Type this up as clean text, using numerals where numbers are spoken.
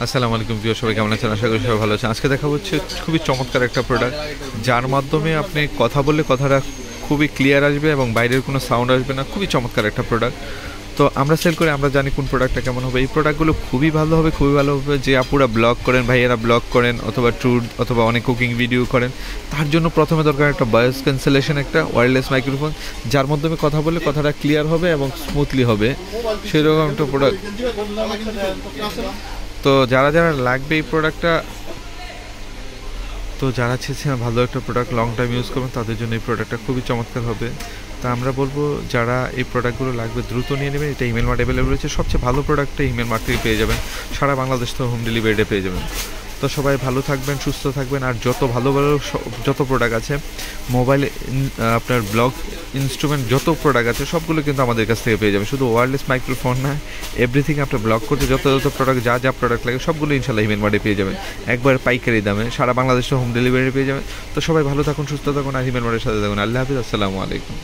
আসসালামু আলাইকুম প্রিয় সবাই, কেমন আছেন? আশা করি সবাই ভালো আছেন। আজকে দেখা হচ্ছে খুবই চমৎকার একটা প্রোডাক্ট, যার মাধ্যমে আপনি কথা বললে কথাটা খুবই ক্লিয়ার আসবে এবং বাইরের কোনো সাউন্ড আসবে না। খুবই চমৎকার একটা প্রোডাক্ট। তো আমরা সেল করে আমরা জানি কোন প্রোডাক্টটা কেমন হবে। এই প্রোডাক্টগুলো খুবই ভালো হবে, খুবই ভালো হবে। যে আপুরা ব্লগ করেন, ভাইয়েরা ব্লগ করেন, অথবা ট্যুর অথবা অনেক কুকিং ভিডিও করেন, তার জন্য প্রথমে দরকার একটা ভয়েস ক্যান্সেলেশন, একটা ওয়্যারলেস মাইক্রোফোন, যার মাধ্যমে কথা বললে কথাটা ক্লিয়ার হবে এবং স্মুথলি হবে, সেরকম একটা প্রোডাক্ট। তো যারা যারা লাগবে এই প্রোডাক্টটা, তো যারা চেয়েছেন ভালো একটা প্রোডাক্ট লং টাইম ইউজ করবেন, তাদের জন্য এই প্রোডাক্টটা খুবই চমৎকার হবে। তা আমরা বলবো যারা এই প্রোডাক্টগুলো লাগবে দ্রুত নিয়ে নেবেন। এটা ইমেল মার্ট অ্যাভেলেবল রয়েছে, সবচেয়ে ভালো প্রোডাক্টটা ইমেল মার্ট থেকে পেয়ে যাবেন। সারা বাংলাদেশ তো হোম ডেলিভারিতে পেয়ে যাবেন। তো সবাই ভালো থাকবেন, সুস্থ থাকবেন। আর যত ভালো ভালো যত প্রোডাক্ট আছে, মোবাইলে আপনার ব্লগ ইনস্ট্রুমেন্ট যত প্রোডাক্ট আছে, সবগুলো কিন্তু আমাদের কাছ থেকে পেয়ে যাবেন। শুধু ওয়্যারলেস মাইক্রোফোন না, এভরিথিং আপনার ব্লগ করতে যত যত প্রোডাক্ট, যা যা প্রোডাক্ট লাগে সবগুলো ইনশাল্লাহ ইমেল মার্টে পেয়ে যাবেন, একবার পাইকারি দামে। সারা বাংলাদেশে হোম ডেলিভারি পেয়ে যাবেন। তো সবাই ভালো থাকুন, সুস্থ থাকুন, আর হিমেল মার্টের সাথে থাকুন। আল্লাহ হাফিজ, আসসালামু আলাইকুম।